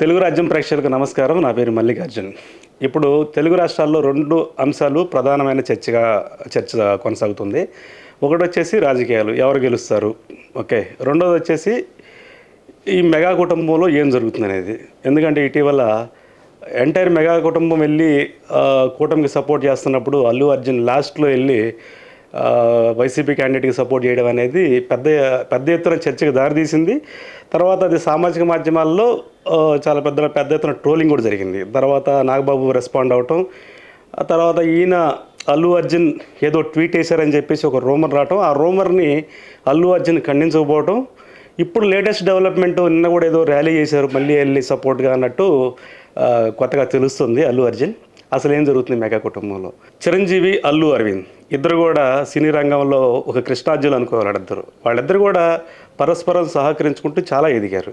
తెలుగు రాజ్యం ప్రేక్షకులకు నమస్కారం. నా పేరు మల్లికార్జున్. ఇప్పుడు తెలుగు రాష్ట్రాల్లో 2 అంశాలు ప్రధానమైన చర్చ కొనసాగుతుంది. ఒకటొచ్చేసి రాజకీయాలు, ఎవరు గెలుస్తారు, ఓకే. రెండోదొచ్చేసి ఈ మెగా కుటుంబంలో ఏం జరుగుతుందనేది. ఎందుకంటే ఇటీవల ఎంటైర్ మెగా కుటుంబం వెళ్ళి కూటమికి సపోర్ట్ చేస్తున్నప్పుడు అల్లు అర్జున్ లాస్ట్‌లో వెళ్ళి వైసీపీ క్యాండిడేట్‌కి సపోర్ట్ చేయడం అనేది పెద్ద ఎత్తున చర్చకు దారితీసింది. తర్వాత అది సామాజిక మాధ్యమాల్లో చాలా పెద్ద ఎత్తున ట్రోలింగ్ కూడా జరిగింది. తర్వాత నాగబాబు రెస్పాండ్ అవ్వటం, ఆ తర్వాత ఈయన అల్లు అర్జున్ ఏదో ట్వీట్ చేశారని చెప్పేసి ఒక రూమర్ రావటం, ఆ రూమర్ని అల్లు అర్జున్ ఖండించకపోవటం. ఇప్పుడు లేటెస్ట్ డెవలప్మెంట్ నిన్న కూడా ఏదో ర్యాలీ చేశారు మళ్ళీ వెళ్ళి సపోర్ట్గా అన్నట్టు కొత్తగా తెలుస్తుంది అల్లు అర్జున్. అసలు ఏం జరుగుతుంది మెగా కుటుంబంలో? చిరంజీవి, అల్లు అరవింద్ ఇద్దరు కూడా సినీ రంగంలో ఒక కృష్ణార్జులు అనుకోవాలి. వాళ్ళిద్దరు కూడా పరస్పరం సహకరించుకుంటూ చాలా ఎదిగారు.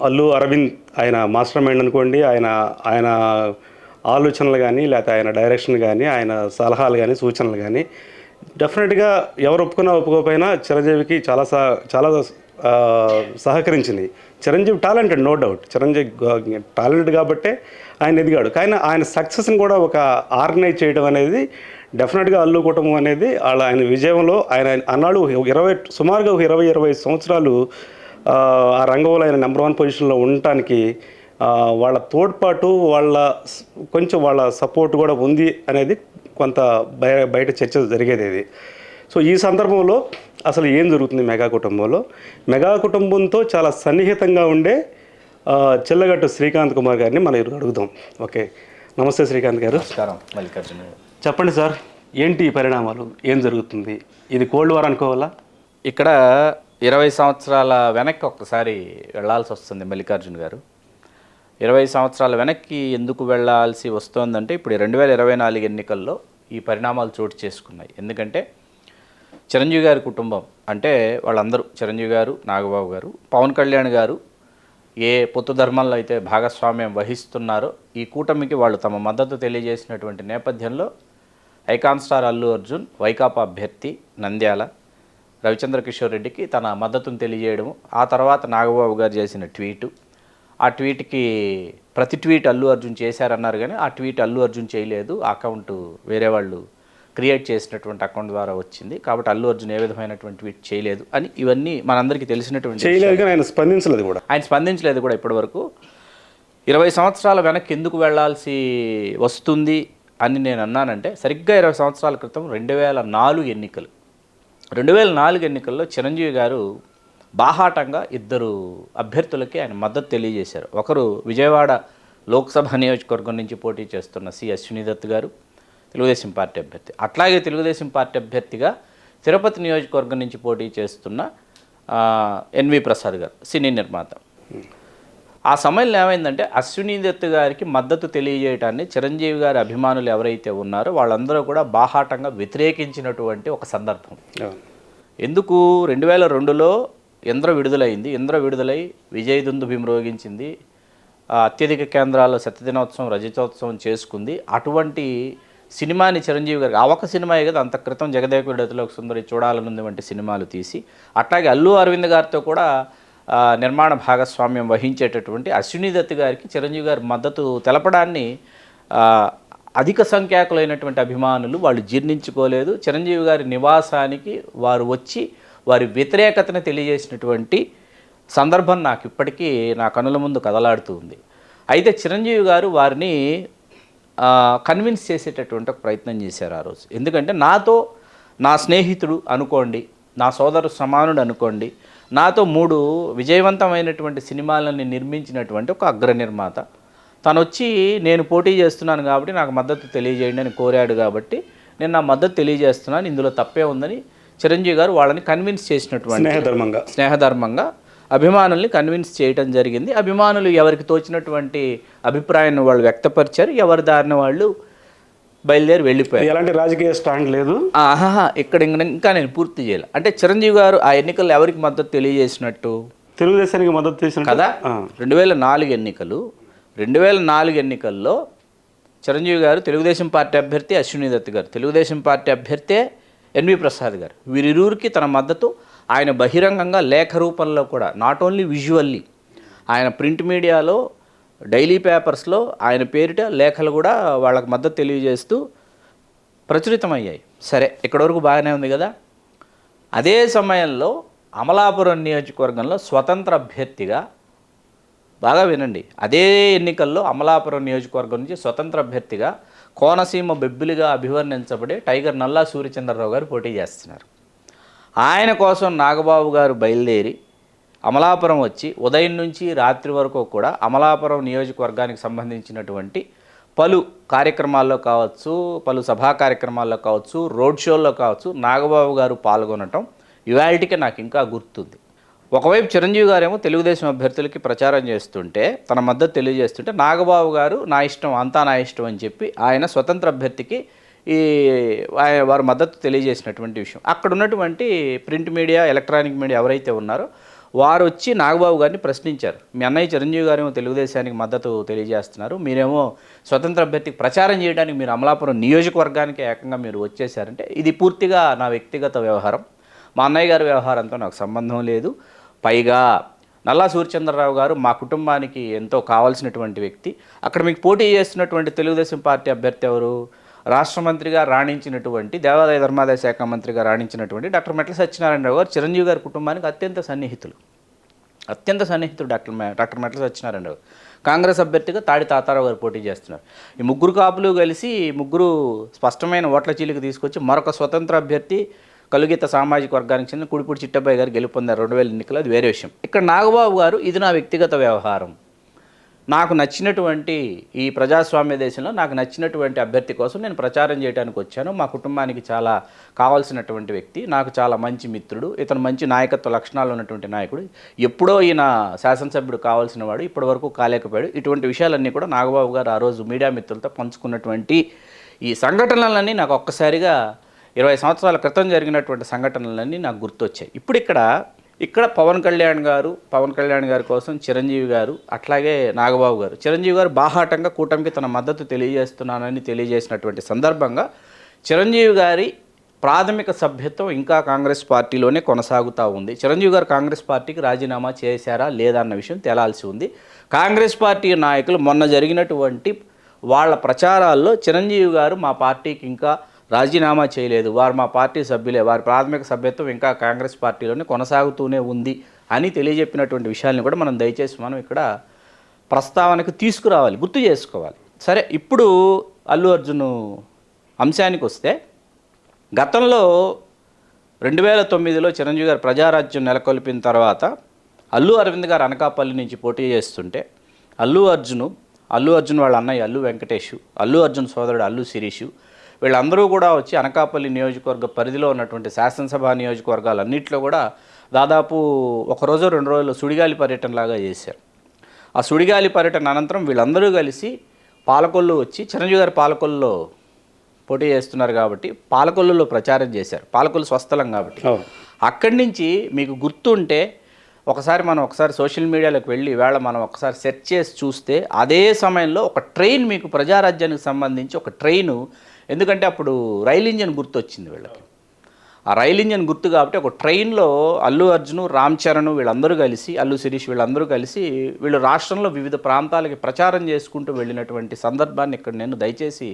అల్లు అరవింద్ ఆయన మాస్టర్ మైండ్ అనుకోండి, ఆయన ఆలోచనలు కానీ, లేకపోతే ఆయన డైరెక్షన్ కానీ, ఆయన సలహాలు కానీ, సూచనలు కానీ డెఫినెట్గా ఎవరు ఒప్పుకున్నా ఒప్పుకోకపోయినా చిరంజీవికి చాలా సహకరించింది. Chiranjeevi talented, no doubt. Chiranjeevi talented కాబట్టే ఆయన ఎదిగాడు. కానీ ఆయన సక్సెస్ని కూడా ఒక ఆర్గనైజ్ చేయడం అనేది డెఫినెట్గా అల్లు కుటుంబం అనేది ఆయన విజయంలో ఆయన అన్నాడు సుమారుగా ఒక 20-25 సంవత్సరాలు ఆ రంగంలో ఆయన నెంబర్ 1 పొజిషన్లో ఉండటానికి వాళ్ళ తోడ్పాటు, కొంచెం వాళ్ళ సపోర్ట్ కూడా ఉంది అనేది కొంత బయట చర్చ జరిగేది ఇది. సో ఈ సందర్భంలో అసలు ఏం జరుగుతుంది మెగా కుటుంబంలో? మెగా కుటుంబంతో చాలా సన్నిహితంగా ఉండే చిల్లగట్టు శ్రీకాంత్ కుమార్ గారిని మనం అడుగుదాం. ఓకే, నమస్తే శ్రీకాంత్ గారు. నమస్కారం మల్లికార్జున గారు. చెప్పండి సార్, ఏంటి ఈ పరిణామాలు, ఏం జరుగుతుంది? ఇది కోల్డ్ వార్ అనుకోవాలా? ఇక్కడ 20 సంవత్సరాల వెనక్కి ఒక్కసారి వెళ్ళాల్సి వస్తుంది మల్లికార్జున గారు. 20 సంవత్సరాల వెనక్కి ఎందుకు వెళ్ళాల్సి వస్తుందంటే ఇప్పుడు 2024 ఎన్నికల్లో ఈ పరిణామాలు చోటు చేసుకున్నాయి. ఎందుకంటే చిరంజీవి గారి కుటుంబం అంటే వాళ్ళందరూ, చిరంజీవి గారు, నాగబాబు గారు, పవన్ కళ్యాణ్ గారు ఏ పొత్తు ధర్మంలో అయితే భాగస్వామ్యం వహిస్తున్నారో ఈ కూటమికి వాళ్ళు తమ మద్దతు తెలియజేసినటువంటి నేపథ్యంలో ఐకాన్ స్టార్ అల్లు అర్జున్ వైకాపా అభ్యర్థి నంద్యాల రవిచంద్ర కిషోర్ రెడ్డికి తన మద్దతును తెలియజేయడము, ఆ తర్వాత నాగబాబు గారు చేసిన ట్వీటు, ఆ ట్వీట్కి ప్రతి ట్వీట్ అల్లు అర్జున్ చేశారన్నారు కానీ ఆ ట్వీట్ అల్లు అర్జున్ చేయలేదు, ఆ అకౌంట్ వేరే వాళ్ళు క్రియేట్ చేసినటువంటి అకౌంట్ ద్వారా వచ్చింది, కాబట్టి అల్లు అర్జున్ ఏ విధమైనటువంటి ట్వీట్ చేయలేదు అని ఇవన్నీ మనందరికీ తెలిసినటువంటి. ఆయన స్పందించలేదు కూడా ఇప్పటివరకు. 20 సంవత్సరాల వెనక్కి ఎందుకు వెళ్లాల్సి వస్తుంది అని నేను అన్నానంటే సరిగ్గా 20 సంవత్సరాల క్రితం 2004 ఎన్నికలు. 2004 ఎన్నికల్లో చిరంజీవి గారు బాహాటంగా 2 అభ్యర్థులకి ఆయన మద్దతు తెలియజేశారు. ఒకరు విజయవాడ లోక్సభ నియోజకవర్గం నుంచి పోటీ చేస్తున్న సి అశ్విని దత్ గారు, తెలుగుదేశం పార్టీ అభ్యర్థి. అట్లాగే తెలుగుదేశం పార్టీ అభ్యర్థిగా తిరుపతి నియోజకవర్గం నుంచి పోటీ చేస్తున్న ఎన్వి ప్రసాద్ గారు, సినీ నిర్మాత. ఆ సమయంలో ఏమైందంటే అశ్విని దత్ గారికి మద్దతు తెలియజేయటాన్ని చిరంజీవి గారి అభిమానులు ఎవరైతే ఉన్నారో వాళ్ళందరూ కూడా బాహాటంగా వ్యతిరేకించినటువంటి ఒక సందర్భం. ఎందుకు? 2002లో ఇంద్ర విడుదలైంది. ఇంద్ర విడుదలై విజయదుందుభి మ్రోగించింది. అత్యధిక కేంద్రాల్లో సత్యదినోత్సవం, రజతోత్సవం చేసుకుంది. అటువంటి సినిమాని చిరంజీవి గారికి, ఆ ఒక్క సినిమాయే కదా, అంత క్రితం జగదేకుడి అతిలోక సుందరి, చూడాలనుంది వంటి సినిమాలు తీసి, అట్లాగే అల్లు అరవింద్ గారితో కూడా నిర్మాణ భాగస్వామ్యం వహించేటటువంటి అశ్విని దత్ గారికి చిరంజీవి గారి మద్దతు తెలపడాన్ని అధిక సంఖ్యాకులైనటువంటి అభిమానులు వాళ్ళు జీర్ణించుకోలేదు. చిరంజీవి గారి నివాసానికి వారు వచ్చి వారి వ్యతిరేకతను తెలియజేసినటువంటి సందర్భం నాకు ఇప్పటికీ నా కనుల ముందు కదలాడుతూ ఉంది. అయితే చిరంజీవి గారు వారిని కన్విన్స్ చేసేటటువంటి ఒక ప్రయత్నం చేశారు ఆ రోజు. ఎందుకంటే నాతో నా స్నేహితుడు అనుకోండి, నా సోదరు సమానుడు అనుకోండి, నాతో 3 విజయవంతమైనటువంటి సినిమాలని నిర్మించినటువంటి ఒక అగ్ర నిర్మాత తను వచ్చి నేను పోటీ చేస్తున్నాను కాబట్టి నాకు మద్దతు తెలియజేయండి అని కోరాడు. కాబట్టి నేను నా మద్దతు తెలియజేస్తున్నాను, ఇందులో తప్పే ఉందని చిరంజీవి గారు వాళ్ళని కన్విన్స్ చేసినటువంటి స్నేహధర్మంగా అభిమానుల్ని కన్విన్స్ చేయడం జరిగింది. అభిమానులు ఎవరికి తోచినటువంటి అభిప్రాయాన్ని వాళ్ళు వ్యక్తపరిచారు, ఎవరి దారిన వాళ్ళు బయలుదేరి వెళ్ళిపోయారు. ఎలాంటి రాజకీయ స్టాండ్ లేదు. ఇక్కడ ఇంకా నేను పూర్తి చేయాలి. అంటే చిరంజీవి గారు ఆ ఎన్నికల్లో ఎవరికి మద్దతు తెలియజేసినట్టు? తెలుగుదేశానికి మద్దతు చేసిన కదా. 2004 ఎన్నికలు. 2004 ఎన్నికల్లో చిరంజీవి గారు తెలుగుదేశం పార్టీ అభ్యర్థి అశ్విని దత్ గారు, తెలుగుదేశం పార్టీ అభ్యర్థే ఎన్వి ప్రసాద్ గారు, వీరిరువురికి తన మద్దతు ఆయన బహిరంగంగా లేఖ రూపంలో కూడా, నాట్ ఓన్లీ విజువల్లీ, ఆయన ప్రింట్ మీడియాలో డైలీ పేపర్స్లో ఆయన పేరిట లేఖలు కూడా వాళ్ళకి మద్దతు తెలియజేస్తూ ప్రచురితమయ్యాయి. సరే, ఇక్కడ వరకు బాగానే ఉంది కదా. అదే సమయంలో అమలాపురం నియోజకవర్గంలో స్వతంత్ర అభ్యర్థిగా, బాగా వినండి, అదే ఎన్నికల్లో అమలాపురం నియోజకవర్గం నుంచి స్వతంత్ర అభ్యర్థిగా కోనసీమ బెబ్బిలిగా అభివర్ణించబడే టైగర్ నల్లా సూర్యచంద్రరావు గారు పోటీ చేస్తున్నారు. ఆయన కోసం నాగబాబు గారు బయలుదేరి అమలాపురం వచ్చి ఉదయం నుంచి రాత్రి వరకు కూడా అమలాపురం నియోజకవర్గానికి సంబంధించినటువంటి పలు కార్యక్రమాల్లో కావచ్చు, పలు సభా కార్యక్రమాల్లో కావచ్చు, రోడ్ షోల్లో కావచ్చు నాగబాబు గారు పాల్గొనటం ఇవాళకి నాకు ఇంకా గుర్తుంది. ఒకవైపు చిరంజీవి గారేమో తెలుగుదేశం అభ్యర్థులకి ప్రచారం చేస్తుంటే, తన మద్దతు తెలియజేస్తుంటే, నాగబాబు గారు నా ఇష్టం, అంతా నా ఇష్టం అని చెప్పి ఆయన స్వతంత్ర అభ్యర్థికి వారు మద్దతు తెలియజేసినటువంటి విషయం. అక్కడ ఉన్నటువంటి ప్రింట్ మీడియా, ఎలక్ట్రానిక్ మీడియా ఎవరైతే ఉన్నారో వారు వచ్చి నాగబాబు గారిని ప్రశ్నించారు. మీ అన్నయ్య చిరంజీవి గారేమో తెలుగుదేశానికి మద్దతు తెలియజేస్తున్నారు, మీరేమో స్వతంత్ర అభ్యర్థికి ప్రచారం చేయడానికి మీరు అమలాపురం నియోజకవర్గానికి ఏకంగా మీరు వచ్చేసారంటే ఇది పూర్తిగా నా వ్యక్తిగత వ్యవహారం, మా అన్నయ్య గారి వ్యవహారంతో నాకు సంబంధం లేదు. పైగా నల్లా సూర్యచంద్రరావు గారు మా కుటుంబానికి ఎంతో కావాల్సినటువంటి వ్యక్తి. అక్కడ మీకు పోటీ చేస్తున్నటువంటి తెలుగుదేశం పార్టీ అభ్యర్థి ఎవరు? రాష్ట్ర మంత్రిగా రాణించినటువంటి, దేవాదాయ ధర్మాదాయ శాఖ మంత్రిగా రాణించినటువంటి డాక్టర్ మెట్ల సత్యనారాయణరావు గారు చిరంజీవి గారి కుటుంబానికి అత్యంత సన్నిహితులు డాక్టర్ మెట్ల సత్యనారాయణరావు. కాంగ్రెస్ అభ్యర్థిగా తాడి తాతారావు గారు పోటీ చేస్తున్నారు. ఈ ముగ్గురు కాపులు కలిసి ముగ్గురు స్పష్టమైన ఓట్ల చీలిక తీసుకొచ్చి మరొక స్వతంత్ర అభ్యర్థి కలుగీత సామాజిక వర్గానికి చెందిన కుడిపూడి చిట్టబ్బాయి గారు గెలుపొందారు 2000 ఎన్నికలు. అది వేరే విషయం. ఇక్కడ నాగబాబు గారు ఇది నా వ్యక్తిగత వ్యవహారం, నాకు నచ్చినటువంటి ఈ ప్రజాస్వామ్య దేశంలో నాకు నచ్చినటువంటి అభ్యర్థి కోసం నేను ప్రచారం చేయడానికి వచ్చాను. మా కుటుంబానికి చాలా కావాల్సినటువంటి వ్యక్తి, నాకు చాలా మంచి మిత్రుడు, ఇతను మంచి నాయకత్వ లక్షణాలు ఉన్నటువంటి నాయకుడు, ఎప్పుడో ఈయన శాసనసభ్యుడు కావాల్సిన వాడు, ఇప్పటి వరకు కాలేకపోయాడు. ఇటువంటి విషయాలన్నీ కూడా నాగబాబు గారు ఆ రోజు మీడియా మిత్రులతో పంచుకున్నటువంటి ఈ సంఘటనలన్నీ నాకు ఒక్కసారిగా 20 సంవత్సరాల క్రితం జరిగినటువంటి సంఘటనలన్నీ నాకు గుర్తొచ్చాయి. ఇప్పుడు ఇక్కడ పవన్ కళ్యాణ్ గారి కోసం చిరంజీవి గారు, అట్లాగే నాగబాబు గారు. చిరంజీవి గారు బాహాటంగా కూటమికి తన మద్దతు తెలియజేస్తున్నానని తెలియజేసినటువంటి సందర్భంగా చిరంజీవి గారి ప్రాథమిక సభ్యత్వం ఇంకా కాంగ్రెస్ పార్టీలోనే కొనసాగుతూ ఉంది. చిరంజీవి గారు కాంగ్రెస్ పార్టీకి రాజీనామా చేశారా లేదా అన్న విషయం తేలాల్సి ఉంది. కాంగ్రెస్ పార్టీ నాయకులు మొన్న జరిగినటువంటి వాళ్ళ ప్రచారాల్లో చిరంజీవి గారు మా పార్టీకి ఇంకా రాజీనామా చేయలేదు, వారు మా పార్టీ సభ్యులే, వారి ప్రాథమిక సభ్యత్వం ఇంకా కాంగ్రెస్ పార్టీలోనే కొనసాగుతూనే ఉంది అని తెలియజెప్పినటువంటి విషయాల్ని కూడా దయచేసి మనం ఇక్కడ ప్రస్తావనకు తీసుకురావాలి, గుర్తు చేసుకోవాలి. సరే, ఇప్పుడు అల్లు అర్జున్ అంశానికి వస్తే, గతంలో 2009లో చిరంజీవి గారు ప్రజారాజ్యం నెలకొల్పిన తర్వాత అల్లు అరవింద్ గారు అనకాపల్లి నుంచి పోటీ చేస్తుంటే అల్లు అర్జున్ వాళ్ళ అన్నయ్య అల్లు వెంకటేష్, అల్లు అర్జున్ సోదరుడు అల్లు శిరీష్, వీళ్ళందరూ కూడా వచ్చి అనకాపల్లి నియోజకవర్గ పరిధిలో ఉన్నటువంటి శాసనసభ నియోజకవర్గాలన్నింటిలో కూడా దాదాపు 1 రోజు 2 రోజులు సుడిగాలి పర్యటనలాగా చేశారు. ఆ సుడిగాలి పర్యటన అనంతరం వీళ్ళందరూ కలిసి పాలకొల్లు వచ్చి, చిరంజీవి గారు పాలకొల్లులో పోటీ చేస్తున్నారు కాబట్టి పాలకొల్లులో ప్రచారం చేశారు. పాలకొల్లు స్వస్థలం కాబట్టి. అక్కడి నుంచి మీకు గుర్తుంటే ఒకసారి సోషల్ మీడియాలోకి వెళ్ళి వేళ మనం ఒకసారి సెర్చ్ చేసి చూస్తే అదే సమయంలో ఒక ట్రైన్, మీకు ప్రజారాజ్యానికి సంబంధించి ఒక ట్రైను, ఎందుకంటే అప్పుడు రైల్ ఇంజన్ గుర్తు వచ్చింది వీళ్ళకి. ఆ రైల్ ఇంజన్ గుర్తు కాబట్టి ఒక ట్రైన్లో అల్లు అర్జున్, రామ్ చరణ్ వీళ్ళందరూ కలిసి, అల్లు శిరీష్ వీళ్ళందరూ కలిసి వీళ్ళు రాష్ట్రంలో వివిధ ప్రాంతాలకి ప్రచారం చేసుకుంటూ వెళ్ళినటువంటి సందర్భాన్ని ఇక్కడ నేను దయచేసి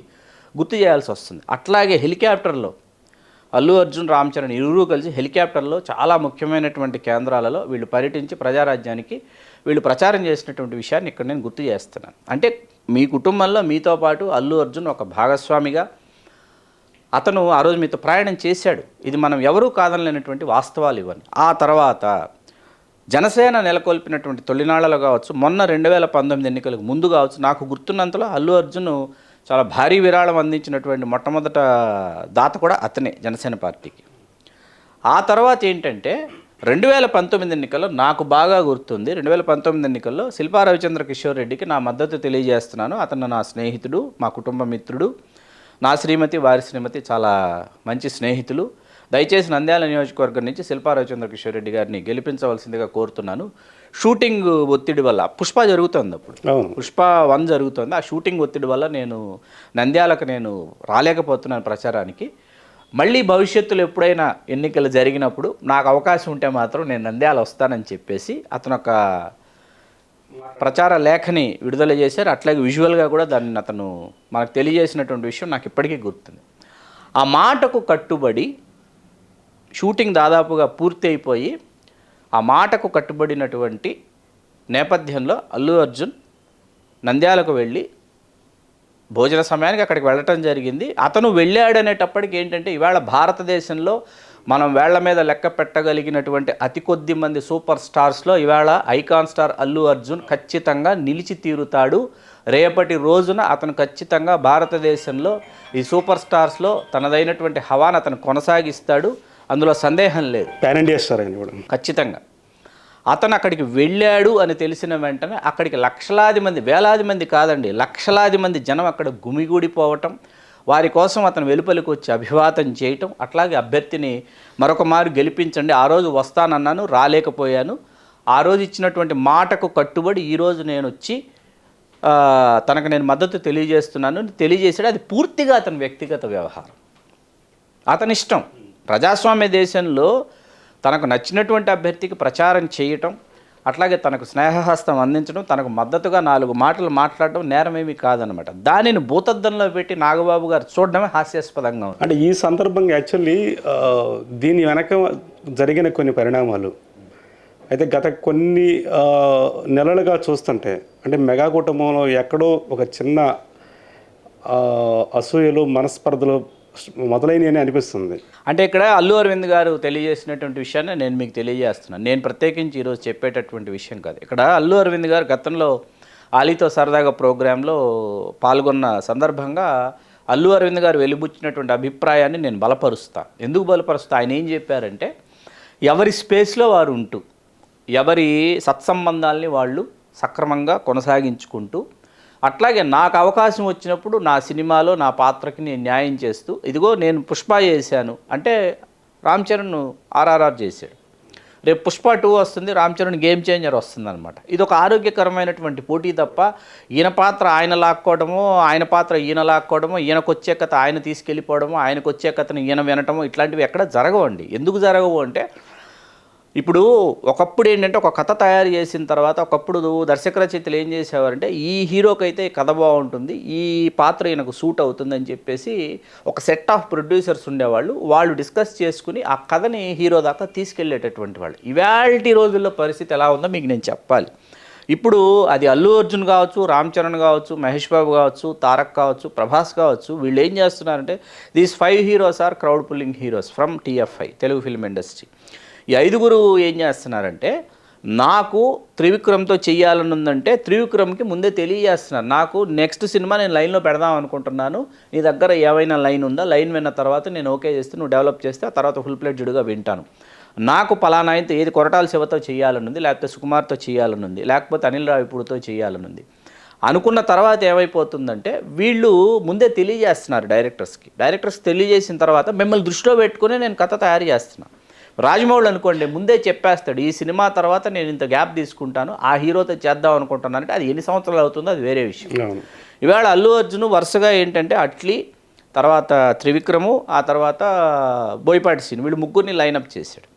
గుర్తు చేయాల్సి వస్తుంది. అట్లాగే హెలికాప్టర్లో అల్లు అర్జున్, రామ్ చరణ్ ఇరువురు కలిసి హెలికాప్టర్లో చాలా ముఖ్యమైనటువంటి కేంద్రాలలో వీళ్ళు పర్యటించి ప్రజారాజ్యానికి వీళ్ళు ప్రచారం చేసినటువంటి విషయాన్ని ఇక్కడ నేను గుర్తు చేస్తున్నాను. అంటే మీ కుటుంబంలో మీతో పాటు అల్లు అర్జున్ ఒక భాగస్వామిగా అతను ఆ రోజు మీతో ప్రయాణం చేశాడు. ఇది మనం ఎవరూ కాదనలేనటువంటి వాస్తవాలు ఇవన్నీ. ఆ తర్వాత జనసేన నెలకొల్పినటువంటి తొలినాళ్లలో కావచ్చు, మొన్న 2019 ఎన్నికలకు ముందు కావచ్చు, నాకు గుర్తున్నంతలో అల్లు అర్జున్ చాలా భారీ విరాళం అందించినటువంటి మొట్టమొదట దాత కూడా అతనే జనసేన పార్టీకి. ఆ తర్వాత ఏంటంటే 2019 ఎన్నికల్లో నాకు బాగా గుర్తుంది, 2019 ఎన్నికల్లో శిల్పా రవిచంద్ర కిషోర్ రెడ్డికి నా మద్దతు తెలియజేస్తున్నాను. అతను నా స్నేహితుడు, మా కుటుంబ మిత్రుడు, నా శ్రీమతి, వారి శ్రీమతి చాలా మంచి స్నేహితులు. దయచేసి నంద్యాల నియోజకవర్గం నుంచి శిల్పా రవిచంద్ర కిషోర్ రెడ్డి గారిని గెలిపించవలసిందిగా కోరుతున్నాను. షూటింగ్ ఒత్తిడి వల్ల, పుష్ప జరుగుతుంది అప్పుడు, పుష్ప 1 జరుగుతుంది, ఆ షూటింగ్ ఒత్తిడి వల్ల నేను నంద్యాలకు రాలేకపోతున్నాను ప్రచారానికి. మళ్ళీ భవిష్యత్తులో ఎప్పుడైనా ఎన్నికలు జరిగినప్పుడు నాకు అవకాశం ఉంటే మాత్రం నేను నంద్యాల వస్తానని చెప్పేసి అతను ఒక ప్రచార లేఖని విడుదల చేశారు. అట్లాగే విజువల్గా కూడా దాన్ని అతను మనకు తెలియజేసినటువంటి విషయం నాకు ఇప్పటికీ గుర్తుంది. ఆ మాటకు కట్టుబడి షూటింగ్ దాదాపుగా పూర్తి అయిపోయి ఆ మాటకు కట్టుబడినటువంటి నేపథ్యంలో అల్లు అర్జున్ నంద్యాలకు వెళ్ళి భోజన సమయానికి అక్కడికి వెళ్ళటం జరిగింది. అతను వెళ్ళాడనేటప్పటికి ఏంటంటే ఇవాళ భారతదేశంలో మనం వేళ్ల మీద లెక్క పెట్టగలిగినటువంటి అతి కొద్ది మంది సూపర్ స్టార్స్లో ఇవాళ ఐకాన్ స్టార్ అల్లు అర్జున్ ఖచ్చితంగా నిలిచి తీరుతాడు. రేపటి రోజున అతను ఖచ్చితంగా భారతదేశంలో ఈ సూపర్ స్టార్స్లో తనదైనటువంటి హవాను అతను కొనసాగిస్తాడు. అందులో సందేహం లేదు. పాన్ ఇండియా స్టార్ ఆయన కూడా ఖచ్చితంగా అతను అక్కడికి వెళ్ళాడు అని తెలిసిన వెంటనే అక్కడికి లక్షలాది మంది, వేలాది మంది కాదండి, లక్షలాది మంది జనం అక్కడ గుమిగూడిపోవటం, వారి కోసం అతను వెలుపలికి వచ్చి అభివాదం చేయటం, అట్లాగే అభ్యర్థిని మరొక మారు గెలిపించండి, ఆ రోజు వస్తానన్నాను రాలేకపోయాను, ఆ రోజు ఇచ్చినటువంటి మాటకు కట్టుబడి ఈరోజు నేను వచ్చి తనకు నేను మద్దతు తెలియజేశాడు. అది పూర్తిగా అతని వ్యక్తిగత వ్యవహారం, అతని ఇష్టం. ప్రజాస్వామ్య దేశంలో తనకు నచ్చినటువంటి అభ్యర్థికి ప్రచారం చేయటం, అట్లాగే తనకు స్నేహహస్తం అందించడం, తనకు మద్దతుగా 4 మాటలు మాట్లాడడం నేరమేమీ కాదనమాట. దానిని భూతద్దంలో పెట్టి నాగబాబు గారు చూడడమే హాస్యాస్పదంగా ఉంది. అంటే ఈ సందర్భంగా యాక్చువల్లీ దీని వెనక జరిగిన కొన్ని పరిణామాలు అయితే గత కొన్ని నెలలుగా చూస్తుంటే అంటే మెగా కుటుంబంలో ఎక్కడో ఒక చిన్న అసూయలు మనస్పర్ధలు మొదలైనవి అనిపిస్తుంది. అంటే ఇక్కడ అల్లు అరవింద్ గారు తెలియజేసినటువంటి విషయాన్ని నేను మీకు తెలియజేస్తున్నాను. నేను ప్రత్యేకించి ఈరోజు చెప్పేటటువంటి విషయం కాదు. ఇక్కడ అల్లు అరవింద్ గారు గతంలో ఆలీతో సరదాగా ప్రోగ్రాంలో పాల్గొన్న సందర్భంగా అల్లు అరవింద్ గారు వెలిబుచ్చినటువంటి అభిప్రాయాన్ని నేను బలపరుస్తా. ఎందుకు బలపరుస్తా? ఆయన ఏం చెప్పారంటే ఎవరి స్పేస్లో వారు ఉంటూ ఎవరి సత్సంబంధాలని వాళ్ళు సక్రమంగా కొనసాగించుకుంటూ, అట్లాగే నాకు అవకాశం వచ్చినప్పుడు నా సినిమాలో నా పాత్రకి నేను న్యాయం చేస్తూ, ఇదిగో నేను పుష్ప చేశాను అంటే రామ్ చరణ్ ఆర్ఆర్ఆర్ చేశాడు, రేపు పుష్ప 2 వస్తుంది, రామ్ చరణ్ గేమ్ చేంజర్ వస్తుంది అనమాట. ఇది ఒక ఆరోగ్యకరమైనటువంటి పోటీ తప్ప ఈయన పాత్ర ఆయన లాక్కోవడమో, ఆయన పాత్ర ఈయన లాక్కోవడమో, ఈయనకు వచ్చే కథ ఆయన తీసుకెళ్ళిపోవడమో, ఆయనకు వచ్చే కథను ఈయన వినటమో ఇట్లాంటివి ఎక్కడ జరగవండి. ఎందుకు జరగవు అంటే ఇప్పుడు ఒకప్పుడు ఏంటంటే ఒక కథ తయారు చేసిన తర్వాత ఒకప్పుడు దర్శక రచయితలు ఏం చేసేవారంటే ఈ హీరోకైతే కథ బాగుంటుంది, ఈ పాత్ర ఈయనకు సూట్ అవుతుందని చెప్పేసి ఒక సెట్ ఆఫ్ ప్రొడ్యూసర్స్ ఉండేవాళ్ళు. వాళ్ళు డిస్కస్ చేసుకుని ఆ కథని హీరో దాకా తీసుకెళ్ళేటటువంటి వాళ్ళు. ఇవాల్టి రోజుల్లో పరిస్థితి ఎలా ఉందో మీకు నేను చెప్పాలి. ఇప్పుడు అది అల్లు అర్జున్ కావచ్చు, రామ్ చరణ్ కావచ్చు, మహేష్ బాబు కావచ్చు, తారక్ కావచ్చు, ప్రభాస్ కావచ్చు, వీళ్ళు ఏం చేస్తున్నారంటే these 5 heroes are crowd pulling heroes from TFI Telugu film industry. ఈ 5గురు ఏం చేస్తున్నారంటే నాకు త్రివిక్రమ్తో చెయ్యాలని ఉందంటే త్రివిక్రమ్కి ముందే తెలియజేస్తున్నారు, నాకు నెక్స్ట్ సినిమా నేను లైన్లో పెడదాం అనుకుంటున్నాను, నీ దగ్గర ఏమైనా లైన్ ఉందా, లైన్ విన్న తర్వాత నేను ఓకే చేస్తే నువ్వు డెవలప్ చేస్తే ఆ తర్వాత ఫుల్ ప్లెడ్జ్డ్గా వింటాను, నాకు పలానా అయితే ఏది కొరటాల శివతో చేయాలని ఉంది, లేకపోతే సుకుమార్తో చేయాలని ఉంది, లేకపోతే అనిల్ రావిపూడితో చేయాలని ఉంది అనుకున్న తర్వాత ఏమైపోతుందంటే వీళ్ళు ముందే తెలియజేస్తున్నారు డైరెక్టర్స్ తెలియజేసిన తర్వాత మిమ్మల్ని దృష్టిలో పెట్టుకుని నేను కథ తయారు చేస్తున్నాను. రాజమౌళి అనుకోండి ముందే చెప్పేస్తాడు ఈ సినిమా తర్వాత నేను ఇంత గ్యాప్ తీసుకుంటాను, ఆ హీరోతో చేద్దాం అనుకుంటున్నాను అంటే అది ఎన్ని సంవత్సరాలు అవుతుందో అది వేరే విషయం. ఇవాళ అల్లు అర్జున్ వరుసగా ఏంటంటే అట్లీ, తర్వాత త్రివిక్రము, ఆ తర్వాత బోయపాటి సీన్, వీళ్ళు 3 లైనప్ చేశాడు.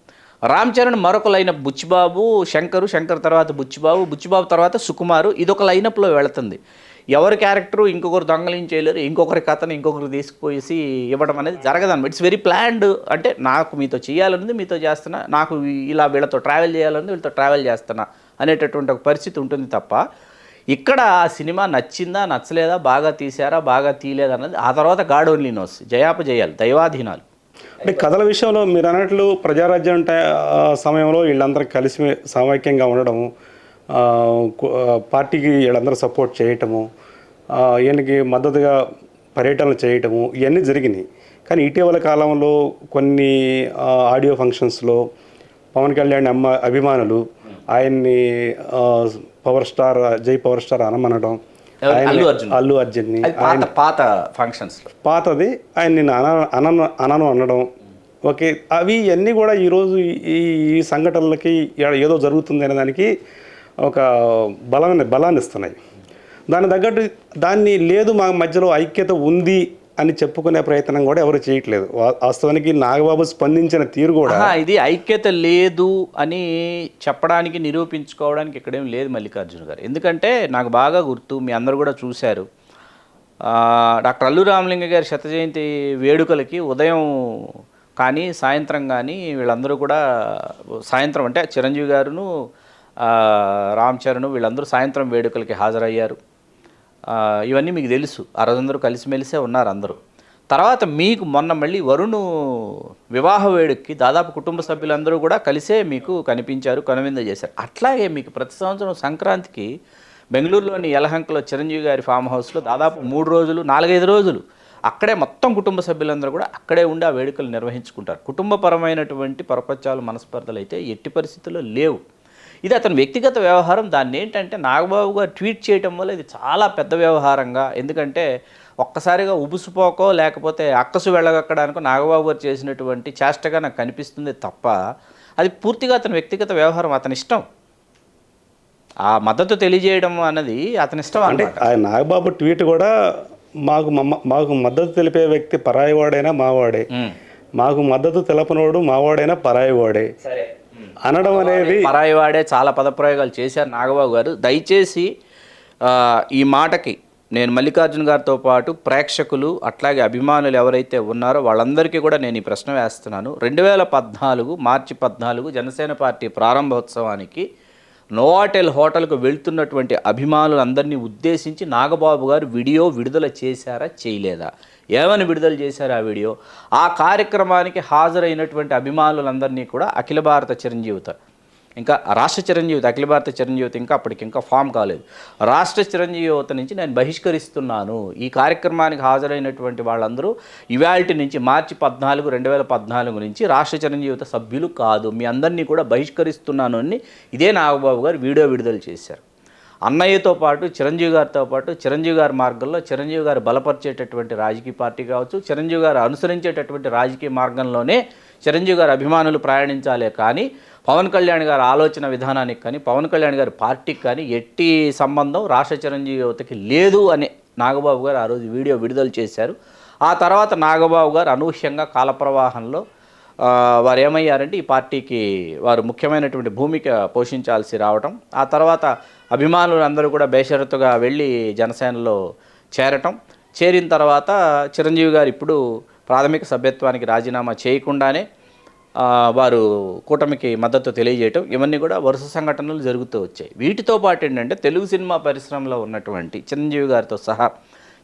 రామ్ చరణ్ మరొక లైనప్ బుచ్చిబాబు, శంకర్ తర్వాత బుచ్చిబాబు తర్వాత సుకుమారు, ఇదొక లైనప్లో వెళుతుంది. ఎవరి క్యారెక్టరు ఇంకొకరు దొంగలించేయలేరు, ఇంకొకరి కథను ఇంకొకరు తీసుకుపోయేసి ఇవ్వడం అనేది జరగదన్నమాట. It's very planned. అంటే నాకు మీతో చేయాలనుంది, మీతో చేస్తున్నా, నాకు ఇలా వీళ్ళతో ట్రావెల్ చేయాలనుంది, వీళ్ళతో ట్రావెల్ చేస్తున్నా అనేటటువంటి ఒక పరిస్థితి ఉంటుంది తప్ప ఇక్కడ ఆ సినిమా నచ్చిందా నచ్చలేదా, బాగా తీసారా బాగా తీయలేదా అన్నది ఆ తర్వాత గాడ్ ఓన్లీ నోస్, జయాపజయాలు దైవాధీనాలు. అంటే కథల విషయంలో మీరు అన్నట్లు ప్రజారాజ్యం సమయంలో వీళ్ళందరూ కలిసి సమైక్యంగా ఉండడము, పార్టీకి వీళ్ళందరూ సపోర్ట్ చేయటము, ఈయనకి మద్దతుగా పర్యటనలు చేయటము ఇవన్నీ జరిగినాయి. కానీ ఇటీవల కాలంలో కొన్ని ఆడియో ఫంక్షన్స్లో పవన్ కళ్యాణ్ అభిమానులు ఆయన్ని పవర్ స్టార్, జై పవర్ స్టార్ అనమనడం, అల్లు అర్జున్ని పాత ఫంక్షన్స్ పాతది ఆయన నేను అనను అనడం, ఓకే, అవి ఇవన్నీ కూడా ఈరోజు ఈ సంఘటనలకి ఏదో జరుగుతుంది అనే దానికి ఒక బలాన్ని ఇస్తున్నాయి. దాని తగ్గట్టు దాన్ని లేదు మా మధ్యలో ఐక్యత ఉంది అని చెప్పుకునే ప్రయత్నం కూడా ఎవరు చేయట్లేదు. వాస్తవానికి నాగబాబు స్పందించిన తీరు కూడా ఇది ఐక్యత లేదు అని చెప్పడానికి, నిరూపించుకోవడానికి ఇక్కడేం లేదు మల్లికార్జున గారు. ఎందుకంటే నాకు బాగా గుర్తు, మీ అందరూ కూడా చూశారు, డాక్టర్ అల్లు రామలింగ గారి శత జయంతి వేడుకలకి ఉదయం కానీ సాయంత్రం కానీ వీళ్ళందరూ కూడా, సాయంత్రం అంటే చిరంజీవి గారును రామ్ చరణ్ వీళ్ళందరూ సాయంత్రం వేడుకలకి హాజరయ్యారు. ఇవన్నీ మీకు తెలుసు. ఆ రోజందరూ కలిసిమెలిసే ఉన్నారు అందరూ. తర్వాత మీకు మొన్న మళ్ళీ వరుణ్ వివాహ వేడుకకి దాదాపు కుటుంబ సభ్యులందరూ కూడా కలిసే మీకు కనిపించారు, కనువింద చేశారు. అట్లాగే మీకు ప్రతి సంవత్సరం సంక్రాంతికి బెంగళూరులోని యలహంకలో చిరంజీవి గారి ఫామ్ హౌస్లో దాదాపు 3 రోజులు 4-5 రోజులు అక్కడే మొత్తం కుటుంబ సభ్యులందరూ కూడా అక్కడే ఉండి ఆ వేడుకలు నిర్వహించుకుంటారు. కుటుంబపరమైనటువంటి పరపత్యాలు, మనస్పర్ధలు అయితే ఎట్టి పరిస్థితుల్లో లేవు. ఇది అతని వ్యక్తిగత వ్యవహారం. దాన్ని ఏంటంటే నాగబాబు గారు ట్వీట్ చేయడం వల్ల ఇది చాలా పెద్ద వ్యవహారంగా, ఎందుకంటే ఒక్కసారిగా ఉబుసుపోకో లేకపోతే అక్కసు వెళ్ళగక్కడానికో నాగబాబు గారు చేసినటువంటి చేష్టగా నాకు కనిపిస్తుంది తప్ప అది పూర్తిగా అతని వ్యక్తిగత వ్యవహారం, అతని ఇష్టం. ఆ మద్దతు తెలియజేయడం అన్నది అతని ఇష్టం. అంటే ఆ నాగబాబు ట్వీట్ కూడా మాకు మద్దతు తెలిపే వ్యక్తి పరాయివాడైనా మావాడే, మాకు మద్దతు తెలపనోడు మావాడైనా పరాయివాడే అనడం అనేది, పరాయివాడే చాలా పదప్రయోగాలు చేశారు నాగబాబు గారు. దయచేసి ఈ మాటకి నేను మల్లికార్జున గారితో పాటు ప్రేక్షకులు అట్లాగే అభిమానులు ఎవరైతే ఉన్నారో వాళ్ళందరికీ కూడా నేను ఈ ప్రశ్న వేస్తున్నాను. 2014 మార్చి 14 జనసేన పార్టీ ప్రారంభోత్సవానికి నోవాటెల్ హోటల్కు వెళ్తున్నటువంటి అభిమానులందరినీ ఉద్దేశించి నాగబాబు గారు వీడియో విడుదల చేశారా, చేయలేదా? ఏమని విడుదల చేశారు ఆ వీడియో? ఆ కార్యక్రమానికి హాజరైనటువంటి అభిమానులందరినీ కూడా అఖిల భారత చిరంజీవిత, ఇంకా రాష్ట్ర చిరంజీవిత, అఖిల భారత చిరంజీవిత ఇంకా అప్పటికి ఇంకా ఫామ్ కాలేదు, రాష్ట్ర చిరంజీవిత నుంచి నేను బహిష్కరిస్తున్నాను. ఈ కార్యక్రమానికి హాజరైనటువంటి వాళ్ళందరూ ఇవాల్టి నుంచి మార్చి 14, 2014 నుంచి రాష్ట్ర చిరంజీవిత సభ్యులు కాదు, మీ అందరినీ కూడా బహిష్కరిస్తున్నాను అని ఇదే నాగబాబు గారు వీడియో విడుదల చేశారు. అన్నయ్యతో పాటు చిరంజీవి గారితో పాటు చిరంజీవి గారి మార్గంలో చిరంజీవి గారు బలపరిచేటటువంటి రాజకీయ పార్టీ కావచ్చు, చిరంజీవి గారు అనుసరించేటటువంటి రాజకీయ మార్గంలోనే చిరంజీవి గారి అభిమానులు ప్రయాణించాలే కానీ పవన్ కళ్యాణ్ గారి ఆలోచన విధానానికి కానీ పవన్ కళ్యాణ్ గారి పార్టీకి కానీ ఎట్టి సంబంధం రాష్ట్ర చిరంజీవి యువతకి లేదు అని నాగబాబు గారు ఆ రోజు వీడియో విడుదల చేశారు. ఆ తర్వాత నాగబాబు గారు అనూహ్యంగా కాలప్రవాహంలో వారు ఏమయ్యారంటే ఈ పార్టీకి వారు ముఖ్యమైనటువంటి భూమిక పోషించాల్సి రావటం, ఆ తర్వాత అభిమానులు అందరూ కూడా బేషరతుగా వెళ్ళి జనసేనలో చేరిన తర్వాత చిరంజీవి గారు ఇప్పుడు ప్రాథమిక సభ్యత్వానికి రాజీనామా చేయకుండానే వారు కూటమికి మద్దతు తెలియజేయటం, ఇవన్నీ కూడా వరుస సంఘటనలు జరుగుతూ వచ్చాయి. వీటితో పాటు ఏంటంటే తెలుగు సినిమా పరిశ్రమలో ఉన్నటువంటి చిరంజీవి గారితో సహా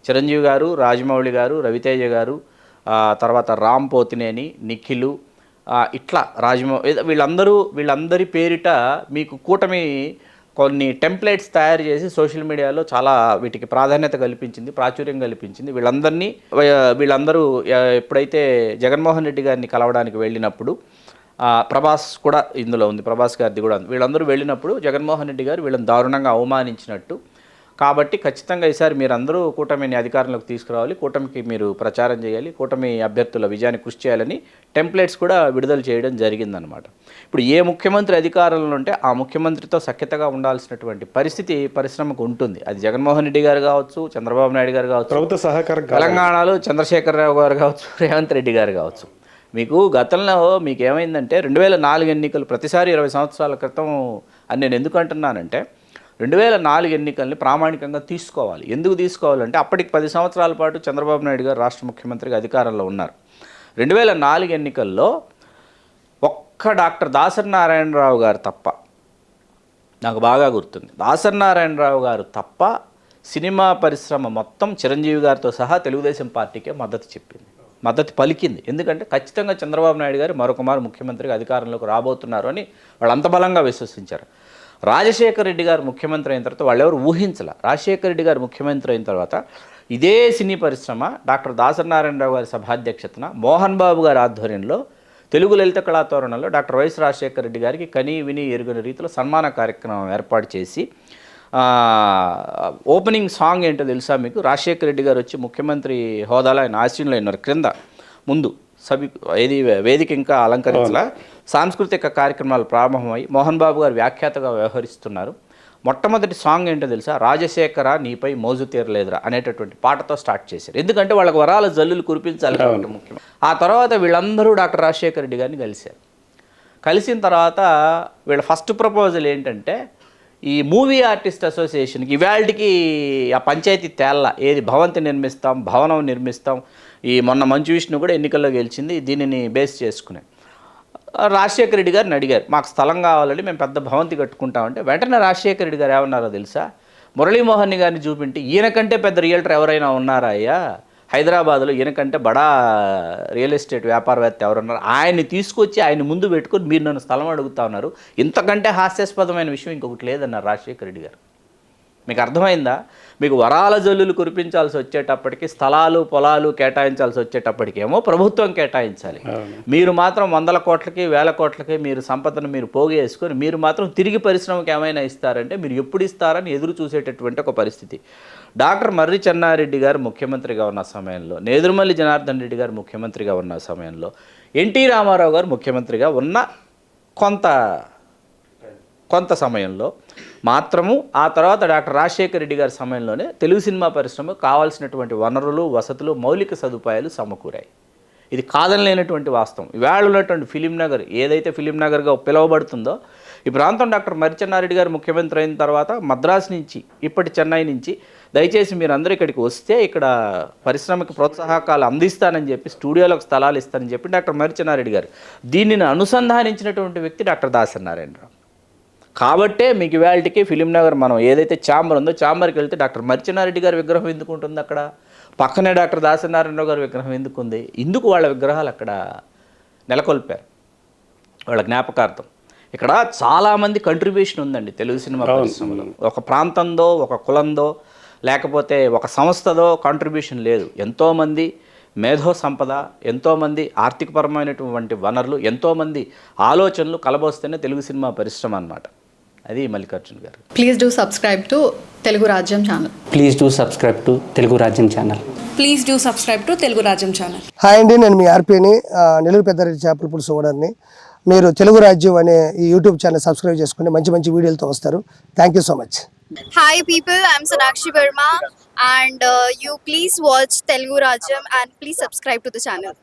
చిరంజీవి గారు, రాజమౌళి గారు, రవితేజ గారు, తర్వాత రామ్ పోతినేని, నిఖిలు, ఇట్లా వీళ్ళందరి పేరిట మీకు కూటమి కొన్ని టెంప్లెట్స్ తయారు చేసి సోషల్ మీడియాలో చాలా వీటికి ప్రాధాన్యత కల్పించింది, ప్రాచుర్యం కల్పించింది. వీళ్ళందరూ ఎప్పుడైతే జగన్మోహన్ రెడ్డి గారిని కలవడానికి వెళ్ళినప్పుడు, ప్రభాస్ కూడా ఇందులో ఉంది, ప్రభాస్ గారిది కూడా ఉంది, వీళ్ళందరూ వెళ్ళినప్పుడు జగన్మోహన్ రెడ్డి గారు వీళ్ళని దారుణంగా అవమానించినట్టు, కాబట్టి ఖచ్చితంగా ఈసారి మీరందరూ కూటమిని అధికారంలోకి తీసుకురావాలి, కూటమికి మీరు ప్రచారం చేయాలి, కూటమి అభ్యర్థుల విజయాన్ని కృషి చేయాలని టెంప్లెట్స్ కూడా విడుదల చేయడం జరిగిందనమాట. ఇప్పుడు ఏ ముఖ్యమంత్రి అధికారంలో ఉంటే ఆ ముఖ్యమంత్రితో సఖ్యతగా ఉండాల్సినటువంటి పరిస్థితి పరిశ్రమకు ఉంటుంది. అది జగన్మోహన్ రెడ్డి గారు కావచ్చు, చంద్రబాబు నాయుడు గారు కావచ్చు, ప్రభుత్వ సహకారం తెలంగాణలో చంద్రశేఖరరావు గారు కావచ్చు, రేవంత్ రెడ్డి గారు కావచ్చు. మీకు గతంలో మీకు ఏమైందంటే 2004 ఎన్నికలు ప్రతిసారి 20 సంవత్సరాల క్రితం అని నేను ఎందుకు అంటున్నానంటే 2004 ఎన్నికల్ని ప్రామాణికంగా తీసుకోవాలి. ఎందుకు తీసుకోవాలంటే అప్పటికి 10 సంవత్సరాల పాటు చంద్రబాబు నాయుడు గారు రాష్ట్ర ముఖ్యమంత్రిగా అధికారంలో ఉన్నారు. 2004 ఎన్నికల్లో ఒక్క డాక్టర్ దాసరి నారాయణరావు గారు తప్ప, నాకు బాగా గుర్తుంది, దాసరి నారాయణరావు గారు తప్ప సినిమా పరిశ్రమ మొత్తం చిరంజీవి గారితో సహా తెలుగుదేశం పార్టీకే మద్దతు పలికింది. ఎందుకంటే ఖచ్చితంగా చంద్రబాబు నాయుడు గారు మరొకమారు ముఖ్యమంత్రిగా అధికారంలోకి రాబోతున్నారు అని వాళ్ళు అంత బలంగా విశ్వసించారు. రాజశేఖర రెడ్డి గారు ముఖ్యమంత్రి అయిన తర్వాత వాళ్ళెవరు ఊహించలే. రాజశేఖర రెడ్డి గారు ముఖ్యమంత్రి అయిన తర్వాత ఇదే సినీ పరిశ్రమ డాక్టర్ దాసరి నారాయణరావు గారి సభాధ్యక్షతన మోహన్ బాబు గారి ఆధ్వర్యంలో తెలుగు లలిత కళాతోరణంలో డాక్టర్ వైఎస్ రాజశేఖర రెడ్డి గారికి కనీ విని ఎరుగని రీతిలో సన్మాన కార్యక్రమం ఏర్పాటు చేసి, ఓపెనింగ్ సాంగ్ ఏంటో తెలుసా మీకు? రాజశేఖర రెడ్డి గారు వచ్చి ముఖ్యమంత్రి హోదాలో ఆయన ఆశీనులు అయినారు, క్రింద ముందు వేదిక ఇంకా అలంకరించలా సాంస్కృతిక కార్యక్రమాలు ప్రారంభమై మోహన్ బాబు గారు వ్యాఖ్యాతగా వ్యవహరిస్తున్నారు. మొట్టమొదటి సాంగ్ ఏంటో తెలుసా? రాజశేఖర నీపై మోజు తీరలేదురా అనేటటువంటి పాటతో స్టార్ట్ చేశారు. ఎందుకంటే వాళ్ళకి వరాల జల్లులు కురిపించాలి కాబట్టి ముఖ్యం. ఆ తర్వాత వీళ్ళందరూ డాక్టర్ రాజశేఖర రెడ్డి గారిని కలిశారు. కలిసిన తర్వాత వీళ్ళ ఫస్ట్ ప్రపోజల్ ఏంటంటే, ఈ మూవీ ఆర్టిస్ట్ అసోసియేషన్కి ఇవాళకి ఆ పంచాయతీ తేళ్ళ ఏది భవంతి నిర్మిస్తాం, భవనం నిర్మిస్తాం. ఈ మొన్న మంచు విష్ణు కూడా ఎన్నికల్లో గెలిచింది దీనిని బేస్ చేసుకునే. రాజశేఖర రెడ్డి గారిని అడిగారు, మాకు స్థలం కావాలని మేము పెద్ద భవంతి కట్టుకుంటామంటే, వెంటనే రాజశేఖర రెడ్డి గారు ఏమన్నారో తెలుసా? మురళీమోహన్ గారిని చూపించి, ఈయనకంటే పెద్ద రియల్టర్ ఎవరైనా ఉన్నారా అయ్యా హైదరాబాద్లో, ఈయనకంటే బడా రియల్ ఎస్టేట్ వ్యాపారవేత్త ఎవరున్నారు, ఆయన్ని తీసుకొచ్చి ఆయన ముందు పెట్టుకొని మీరు నన్ను స్థలం అడుగుతా ఉన్నారు, ఇంతకంటే హాస్యాస్పదమైన విషయం ఇంకొకటి లేదన్నారు రాజశేఖర రెడ్డి గారు. మీకు అర్థమైందా? మీకు వరాల జల్లులు కురిపించాల్సి వచ్చేటప్పటికి, స్థలాలు పొలాలు కేటాయించాల్సి వచ్చేటప్పటికేమో ప్రభుత్వం కేటాయించాలి. మీరు మాత్రం 100 కోట్లకి 1000 కోట్లకి మీరు సంపదను మీరు పోగేసుకొని మీరు మాత్రం తిరిగి పరిశ్రమకి ఏమైనా ఇస్తారంటే మీరు ఎప్పుడు ఇస్తారని ఎదురు చూసేటటువంటి ఒక పరిస్థితి. డాక్టర్ మర్రి చెన్నారెడ్డి గారు ముఖ్యమంత్రిగా ఉన్న సమయంలో, నేదురుమల్లి జనార్దన్ రెడ్డి గారు ముఖ్యమంత్రిగా ఉన్న సమయంలో, ఎన్టీ రామారావు గారు ముఖ్యమంత్రిగా ఉన్న కొంత సమయంలో మాత్రము, ఆ తర్వాత డాక్టర్ రాజశేఖర రెడ్డి గారి సమయంలోనే తెలుగు సినిమా పరిశ్రమకు కావాల్సినటువంటి వనరులు, వసతులు, మౌలిక సదుపాయాలు సమకూరాయి. ఇది కాదనలేనటువంటి వాస్తవం. ఇవాళ ఉన్నటువంటి ఫిలిం నగర్ ఏదైతే ఫిలిం నగర్గా పిలువబడుతుందో, ఈ ప్రాంతం డాక్టర్ మర్రి చెన్నారెడ్డి గారు ముఖ్యమంత్రి అయిన తర్వాత మద్రాసు నుంచి, ఇప్పటి చెన్నై నుంచి దయచేసి మీరు అందరూ ఇక్కడికి వస్తే ఇక్కడ పరిశ్రమకి ప్రోత్సాహకాలు అందిస్తానని చెప్పి, స్టూడియోలకు స్థలాలు ఇస్తానని చెప్పి డాక్టర్ మర్రి చెన్నారెడ్డి గారు దీనిని అనుసంధానించినటువంటి వ్యక్తి డాక్టర్ దాసరి నారాయణరావు. కాబట్టే మీకు ఇవాళకి ఫిలిం నగర్ మనం ఏదైతే ఛాంబర్ ఉందో, ఛాంబర్కి వెళ్తే డాక్టర్ మర్రి చెన్నారెడ్డి గారి విగ్రహం ఎందుకు ఉంటుంది అక్కడ, పక్కనే డాక్టర్ దాసరి నారాయణరావు గారి విగ్రహం ఎందుకు ఉంది? ఇందుకు వాళ్ళ విగ్రహాలు అక్కడ నెలకొల్పారు, వాళ్ళ జ్ఞాపకార్థం. ఇక్కడ చాలామంది కంట్రిబ్యూషన్ ఉందండి తెలుగు సినిమా పరిశ్రమలో. ఒక ప్రాంతందో, ఒక కులందో, లేకపోతే ఒక సంస్థదో కాంట్రిబ్యూషన్ లేదు. ఎంతోమంది మేధో సంపద, ఎంతోమంది ఆర్థికపరమైనటువంటి వనరులు, ఎంతోమంది ఆలోచనలు కలబోస్తేనే తెలుగు సినిమా పరిశ్రమ అన్నమాట. అది మల్లికార్జున్ గారు. Please do subscribe to Telugu Rajyam channel. Please do subscribe to Telugu Rajyam channel. Please do subscribe to Telugu Rajyam channel. Hi అండి, నేను మీ ఆర్పీని, నెల్లూరు పెద్దారెడ్డి చేపల పులుసు ఓనర్ని. మీరు తెలుగు రాజ్యం అనే ఈ యూట్యూబ్ ఛానల్ సబ్స్క్రైబ్ చేసుకుని మంచి మంచి వీడియోలతో వస్తారు. Thank you so much. Hi people, I'm Sonakshi Verma and you please watch Telugu Rajyam and please subscribe to the channel.